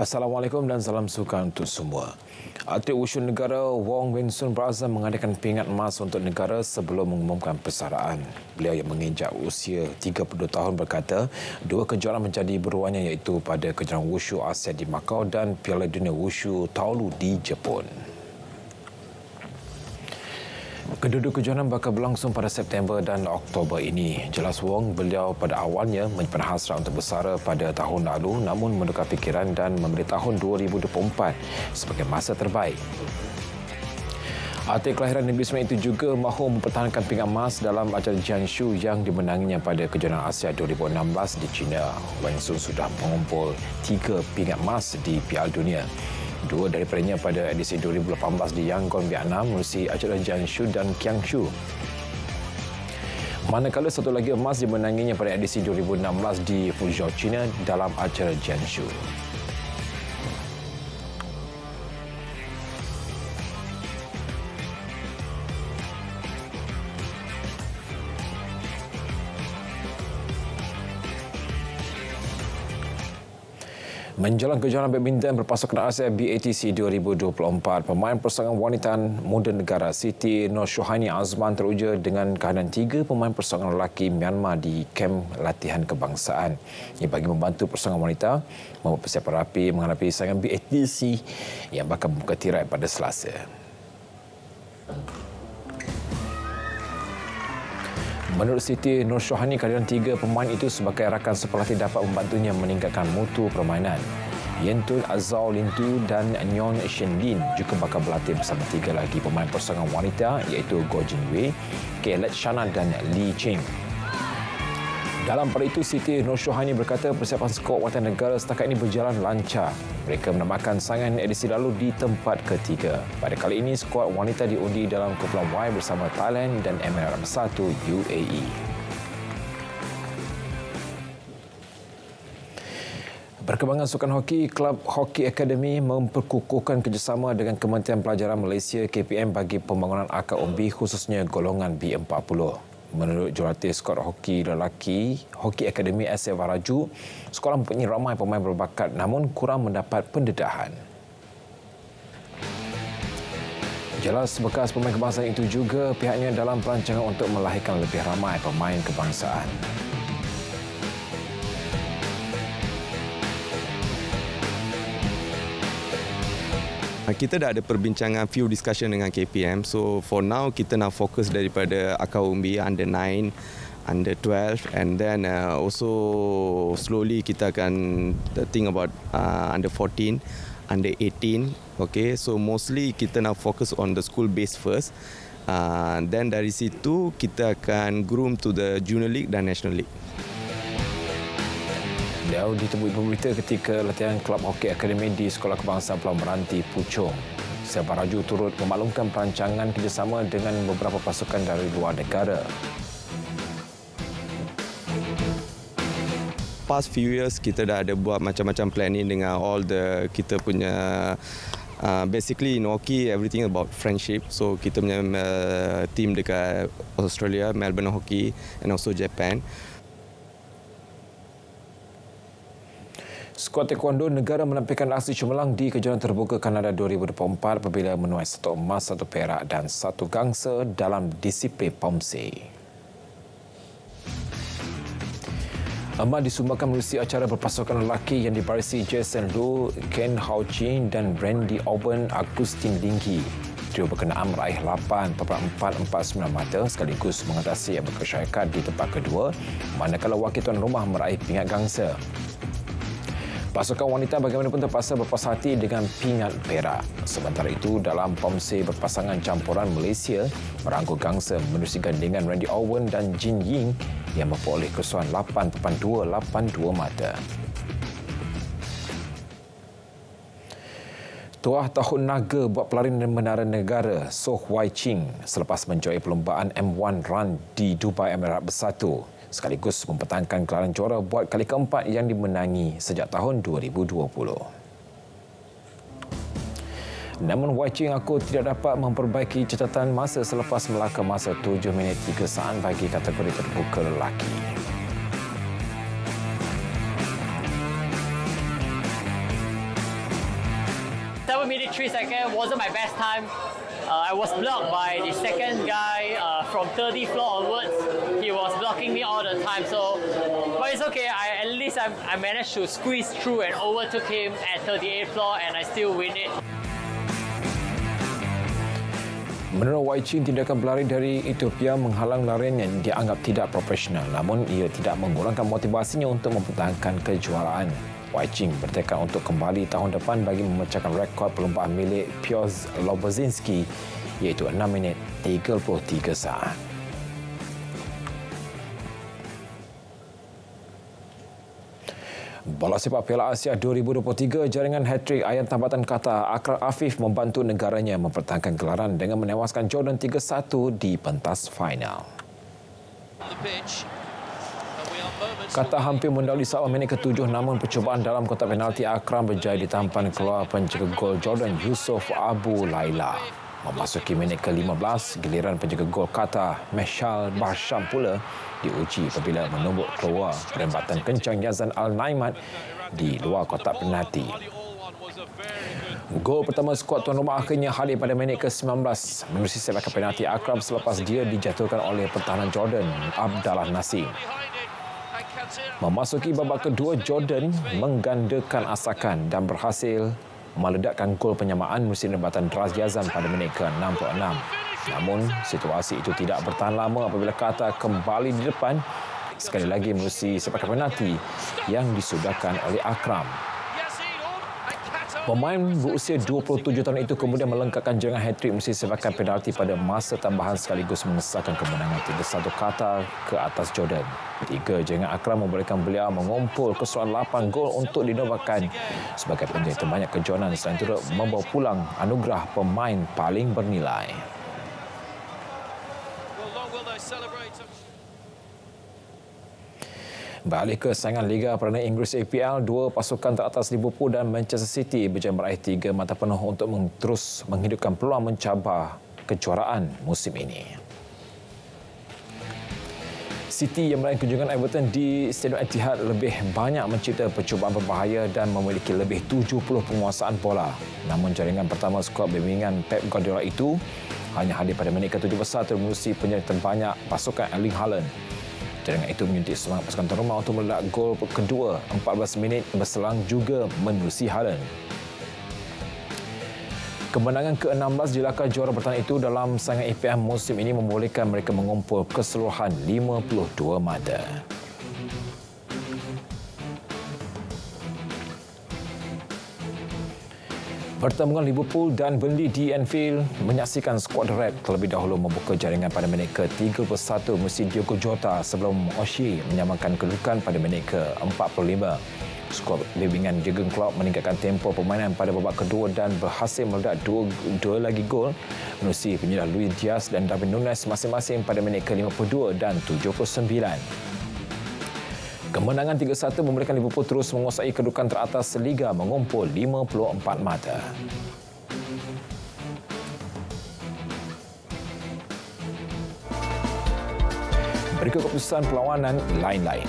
Assalamualaikum dan salam suka untuk semua. Atlet wushu negara Wong Win Sun berazam mengadakan pingat emas untuk negara sebelum mengumumkan persaraan. Beliau yang menginjak usia 32 tahun berkata, dua kejuaraan menjadi beruannya iaitu pada kejuaraan wushu Asia di Macau dan Piala Dunia Wushu Taolu di Jepun. Kedua-dua kejuaraan bakal berlangsung pada September dan Oktober ini. Jelas Wong, beliau pada awalnya menyimpan hasrat untuk bersara pada tahun lalu namun menukar fikiran dan memilih tahun 2024 sebagai masa terbaik. Atlet kelahiran Negeri Sembilan itu juga mahu mempertahankan pingat emas dalam acara Jiangsu yang dimenanginya pada kejuaraan Asia 2016 di China. Wang Sun sudah mengumpul 3 pingat emas di Piala Dunia. Dua daripadanya pada edisi 2018 di Yangon, Vietnam menerusi acara Jiangsu dan Kiangshu. Manakala satu lagi emas dimenanginya pada edisi 2016 di Fuzhou, China dalam acara Jiangsu. Menjelang kejuaraan badminton berpasukan Asia BATC 2024, pemain persaingan wanita muda negara Siti Norshohani Azman teruja dengan kehadiran 3 pemain persaingan lelaki Myanmar di kem latihan kebangsaan. Ia bagi membantu persaingan wanita membuat persiapan rapi menghadapi saingan BATC yang bakal membuka tirai pada Selasa. Menurut Siti Norshohani, kehadiran 3 pemain itu sebagai rakan sepelatih dapat membantunya meningkatkan mutu permainan. Yentun Azau Lintu dan Nyon Shenlin juga bakal berlatih bersama 3 lagi pemain persaingan wanita iaitu Go Jinwei, Kelet Shana dan Li Ching. Dalam pada itu, Siti Norshohani berkata persiapan skuad wanita negara setakat ini berjalan lancar. Mereka menambahkan saingan edisi lalu di tempat ketiga. Pada kali ini, skuad wanita diundi dalam kumpulan Y bersama Thailand dan Emirat Arab Bersatu UAE. Perkembangan sukan hoki, Kelab Hoki Akademi memperkukuhkan kerjasama dengan Kementerian Pelajaran Malaysia KPM bagi pembangunan akar umbi khususnya golongan B40. Menurut jurulatih skuad hoki lelaki Hoki Akademi SF Waraju, sekolah mempunyai ramai pemain berbakat namun kurang mendapat pendedahan. Jelas bekas pemain kebangsaan itu juga pihaknya dalam perancangan untuk melahirkan lebih ramai pemain kebangsaan. Kita dah ada perbincangan few discussion dengan KPM. So for now kita nak fokus daripada akar umbi under 9, under 12 and then also slowly kita akan think about under 14, under 18. Okay, so mostly kita nak fokus on the school base first. Then dari situ kita akan groom to the junior league dan national league. Beliau ditemui pemberita ketika latihan Kelab Hoki Akademi di Sekolah Kebangsaan Pulau Meranti, Puchong. Sebaraju turut memaklumkan perancangan kerjasama dengan beberapa pasukan dari luar negara. Past few years kita dah ada buat macam-macam planning dengan all the kita punya basically in hockey everything about friendship. So kita punya team dekat Australia, Melbourne Hockey and also Japan. Skuad taekwondo negara menampilkan aksi cemerlang di kejuaraan terbuka Kanada 2024 apabila menuai 1 emas, 1 perak dan 1 gangsa dalam disiplin Pomse. Emas disumbangkan melalui acara berpasukan lelaki yang dibarisi Jason Lu, Ken Hao Chin dan Randy Auburn Agustin Linggi. Trio berkenaan meraih 8.449 mata sekaligus mengatasi Abel Syarikat di tempat kedua, manakala wakil tuan rumah meraih pingat gangsa. Pasukan wanita bagaimanapun terpaksa berpuas hati dengan pingat perak. Sementara itu, dalam Pomse berpasangan campuran Malaysia merangkul gangsa menerusi gandingan Randy Owen dan Jin Ying yang memperoleh kesuan 8.282 mata. Tuah Tahun Naga buat pelari menara negara Soh Wai Ching selepas menjoai perlombaan M1 Run di Dubai, Emirat Arab Bersatu, sekaligus mempertahankan gelaran juara buat kali keempat yang dimenangi sejak tahun 2020. Namun Wai Ching aku tidak dapat memperbaiki catatan masa selepas melaka masa 7 minit 3 saat bagi kategori terbuka lelaki. 7 minutes 3 seconds wasn't my best time. I was blocked by the second guy from 30th floor onwards. He was blocking me all the time. So, but it's okay. At least I managed to squeeze through and overtook him at 38th floor, and I still win it. Menurut Wai Ching, tindakan pelari dari Ethiopia menghalang larian yang dianggap tidak profesional, namun ia tidak mengurangkan motivasinya untuk mempertahankan kejuaraan. Wai Ching bertekad untuk kembali tahun depan bagi memecahkan rekod perlumbaan milik Piotr Lobozinski, iaitu 6 minit 33 saat. Bola sepak Piala Asia 2023, jaringan hat-trick ayam tambatan Qatar Akram Afif membantu negaranya mempertahankan gelaran dengan menewaskan Jordan 3-1 di pentas final. Qatar hampir mendahului saat minit ke-7, namun percubaan dalam kotak penalti Akram berjaya ditampan keluar penjaga gol Jordan Yusof Abu Laila. Memasuki minit ke-15, giliran penjaga gol Qatar Meshal Barsham pula diuji apabila menumbuk keluar perembatan kencang Yazan Al-Naimat di luar kotak penalti. Gol pertama skuad tuan rumah akhirnya hadir pada minit ke-19 menerusi sepakan penalti Akram selepas dia dijatuhkan oleh pertahanan Jordan Abdallah Nassim. Memasuki babak kedua, Jordan menggandakan asakan dan berhasil meledakkan gol penyamaan menerusi rebatan Draz Yazan pada minit ke-66. Namun, situasi itu tidak bertahan lama apabila Qatar kembali di depan sekali lagi menerusi sepakan penalti yang disudahkan oleh Akram. Pemain berusia 27 tahun itu kemudian melengkapkan jaringan hat-trick menerusi sepakan penalti pada masa tambahan sekaligus mengesahkan kemenangan 3-1 Qatar ke atas Jordan. 3 jaringan Akram membolehkan beliau mengumpul keseluruhan 8 gol untuk dinobatkan sebagai penjaga terbanyak kejohanan selain turut membawa pulang anugerah pemain paling bernilai. Beralih ke saingan Liga Perdana Inggeris APL, dua pasukan teratas Liverpool dan Manchester City berjaya meraih 3 mata penuh untuk terus menghidupkan peluang mencabar kejuaraan musim ini. City yang meraih kunjungan Everton di Stadium Etihad lebih banyak mencipta percubaan berbahaya dan memiliki lebih 70 penguasaan bola. Namun jaringan pertama skuad bimbingan Pep Guardiola itu hanya hadir pada minit ke-71 menerusi penjaga terbanyak pasukan Erling Haaland. Jaringan itu menyuntik semangat pasukan tuan rumah untuk meledak gol kedua 14 minit berselang juga menerusi Haaland. Kemenangan ke-16 jelaka juara bertahan itu dalam saingan EPL musim ini membolehkan mereka mengumpul keseluruhan 52 mata. Pertandingan Liverpool dan Burnley di Anfield menyaksikan skuad Red terlebih dahulu membuka jaringan pada minit ke-31 menerusi Diogo Jota sebelum O'Shea menyamakan kedudukan pada minit ke-45. Skuad bimbingan Jurgen Klopp meningkatkan tempo permainan pada babak kedua dan berhasil meledak dua lagi gol menerusi penyelah Luis Diaz dan Darwin Núñez masing-masing pada minit ke-52 dan 79. Kemenangan 3-1 memberikan Liverpool terus menguasai kedudukan teratas Liga mengumpul 54 mata. Berikut keputusan perlawanan lain-lain.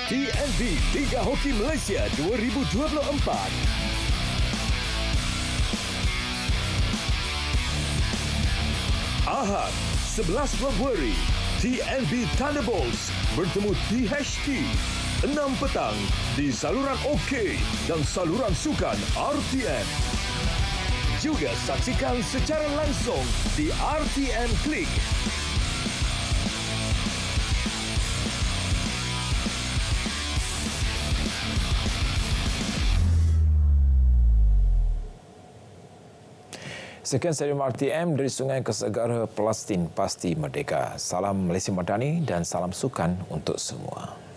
TNB Liga Hoki Malaysia 2024. Ahad, 11 Februari, TNB Thunderbolts bertemu THT 6 petang di saluran OK dan saluran sukan RTN. Juga saksikan secara langsung di RTN Klik. Sekian Stadium RTM dari Sungai ke Segara, Palestin pasti merdeka. Salam Malaysia Madani dan salam sukan untuk semua.